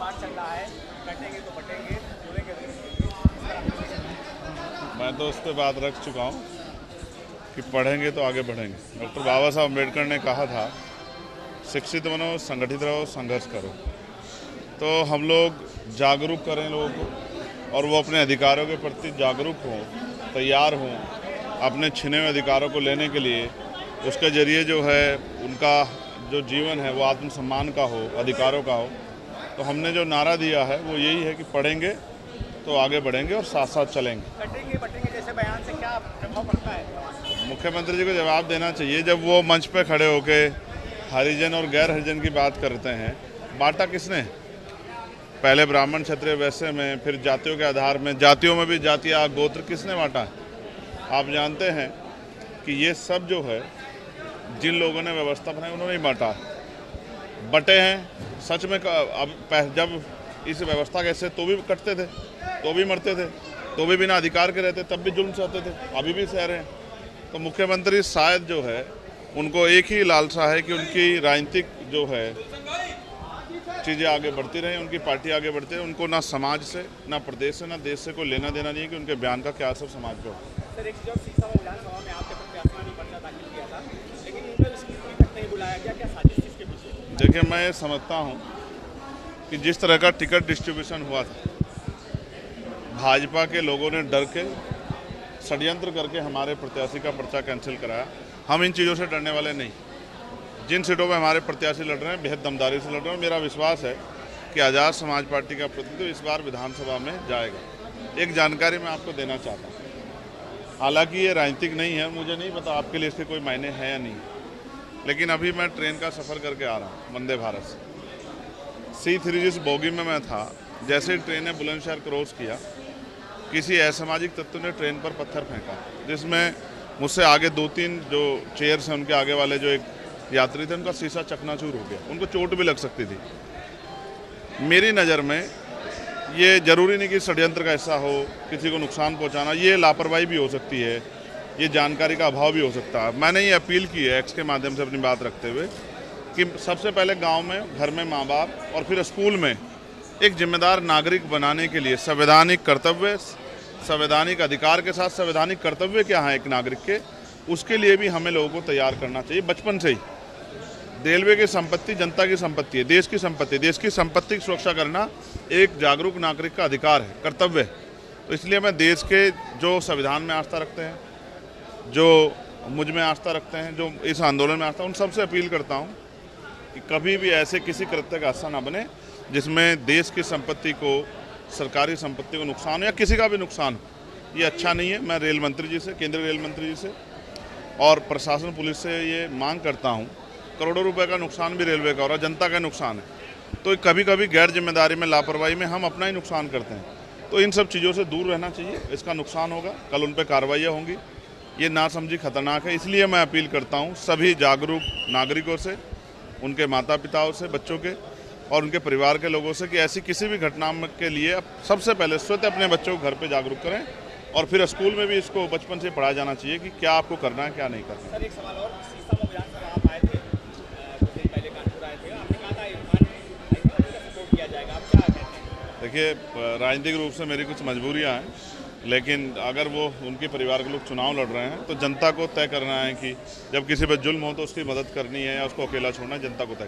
पाठ चल रहा है, कटेंगे तो बटेंगे, बोलेंगे तो मैं तो उस पर बात रख चुका हूँ कि पढ़ेंगे तो आगे बढ़ेंगे। डॉक्टर बाबा साहब अम्बेडकर ने कहा था, शिक्षित बनो, संगठित रहो, संघर्ष करो। तो हम लोग जागरूक करें लोगों को और वो अपने अधिकारों के प्रति जागरूक हों, तैयार हों अपने छिने हुए अधिकारों को लेने के लिए। उसके ज़रिए जो है उनका जो जीवन है वो आत्मसम्मान का हो, अधिकारों का हो। तो हमने जो नारा दिया है वो यही है कि पढ़ेंगे तो आगे बढ़ेंगे और साथ साथ चलेंगे। कटेंगे बटेंगे जैसे बयान से क्या प्रभाव पड़ता है? मुख्यमंत्री जी को जवाब देना चाहिए। जब वो मंच पे खड़े होके हरिजन और गैर हरिजन की बात करते हैं, बांटा किसने? पहले ब्राह्मण क्षत्रिय वैश्य में, फिर जातियों के आधार में, जातियों में भी जातियाँ गोत्र किसने बांटा है? आप जानते हैं कि ये सब जो है जिन लोगों ने व्यवस्था बनाई उन्होंने ही बांटा है। बटे हैं सच में। अब जब इस व्यवस्था कैसे तो भी कटते थे, तो भी मरते थे, तो भी बिना अधिकार के रहते, तब भी जुल्म सहते थे, अभी भी सह रहे हैं। तो मुख्यमंत्री शायद जो है उनको एक ही लालसा है कि उनकी राजनीतिक जो है चीज़ें आगे बढ़ती रहें, उनकी पार्टी आगे बढ़ती रहे। उनको ना समाज से, ना प्रदेश से, ना देश से कोई लेना देना नहीं है कि उनके बयान का क्या असर समाज पर हो। सर, एक जब सीता विधानसभा में आपके प्रत्याशी ने पर्चा दाखिल किया था, लेकिन उन्हें स्क्रूटनी तक नहीं बुलाया गया, क्या साजिश थी इसके पीछे? देखिए, मैं ये समझता हूँ कि जिस तरह का टिकट डिस्ट्रीब्यूशन हुआ था, भाजपा के लोगों ने डर के षड्यंत्र करके हमारे प्रत्याशी का पर्चा कैंसिल कराया। हम इन चीज़ों से डरने वाले नहीं। जिन सीटों पर हमारे प्रत्याशी लड़ रहे हैं बेहद दमदारी से लड़ रहे हैं। मेरा विश्वास है कि आज़ाद समाज पार्टी का प्रतिनिधित्व इस बार विधानसभा में जाएगा। एक जानकारी मैं आपको देना चाहता हूँ, हालांकि ये राजनीतिक नहीं है, मुझे नहीं पता आपके लिए इसके कोई मायने हैं या नहीं, लेकिन अभी मैं ट्रेन का सफ़र करके आ रहा हूँ वंदे भारत से। C3 जिस बोगी में मैं था, जैसे ही ट्रेन ने बुलंदशहर क्रॉस किया, किसी असामाजिक तत्व ने ट्रेन पर पत्थर फेंका, जिसमें मुझसे आगे 2-3 जो चेयर्स हैं उनके आगे वाले जो एक यात्री थे, उनका शीशा चकनाचूर हो गया, उनको चोट भी लग सकती थी। मेरी नज़र में ये जरूरी नहीं कि षड्यंत्र का हिस्सा हो, किसी को नुकसान पहुंचाना, ये लापरवाही भी हो सकती है, ये जानकारी का अभाव भी हो सकता है। मैंने ये अपील की है एक्स के माध्यम से अपनी बात रखते हुए कि सबसे पहले गांव में, घर में माँ बाप और फिर स्कूल में एक जिम्मेदार नागरिक बनाने के लिए संवैधानिक कर्तव्य, संवैधानिक अधिकार के साथ संवैधानिक कर्तव्य क्या है एक नागरिक के, उसके लिए भी हमें लोगों को तैयार करना चाहिए बचपन से ही। रेलवे की संपत्ति जनता की संपत्ति है, देश की संपत्ति। देश की संपत्ति की सुरक्षा करना एक जागरूक नागरिक का अधिकार है, कर्तव्य है। तो इसलिए मैं देश के जो संविधान में आस्था रखते हैं, जो मुझ में आस्था रखते हैं, जो इस आंदोलन में आस्था, उन सबसे अपील करता हूं कि कभी भी ऐसे किसी कृत्य का हिस्सा ना बने जिसमें देश की संपत्ति को, सरकारी संपत्ति को नुकसान हो या किसी का भी नुकसान हो। ये अच्छा नहीं है। मैं रेल मंत्री जी से, केंद्रीय रेल मंत्री जी से और प्रशासन पुलिस से ये मांग करता हूँ, करोड़ों रुपए का नुकसान भी रेलवे का हो रहा है, जनता का नुकसान है। तो कभी कभी गैर जिम्मेदारी में, लापरवाही में हम अपना ही नुकसान करते हैं। तो इन सब चीज़ों से दूर रहना चाहिए। इसका नुकसान होगा, कल उन पर कार्रवाइयाँ होंगी। ये नासमझी खतरनाक है। इसलिए मैं अपील करता हूँ सभी जागरूक नागरिकों से, उनके माता पिताओं से, बच्चों के और उनके परिवार के लोगों से कि ऐसी किसी भी घटना के लिए सबसे पहले स्वतः अपने बच्चों को घर पर जागरूक करें और फिर स्कूल में भी इसको बचपन से पढ़ाया जाना चाहिए कि क्या आपको करना है, क्या नहीं करना। सर, एक सवाल और, सीता विधानसभा आप आए थे, कुछ दिन पहले कानपुर आए थे, आपने कहा था इरफान हाईकमान का सपोर्ट किया जाएगा, आप क्या कहते हैं? देखिए, राजनीतिक रूप से मेरी कुछ मजबूरियां हैं, लेकिन अगर वो उनके परिवार के लोग चुनाव लड़ रहे हैं तो जनता को तय करना है कि जब किसी पर जुल्म हो तो उसकी मदद करनी है या उसको अकेला छोड़ना है, जनता को तय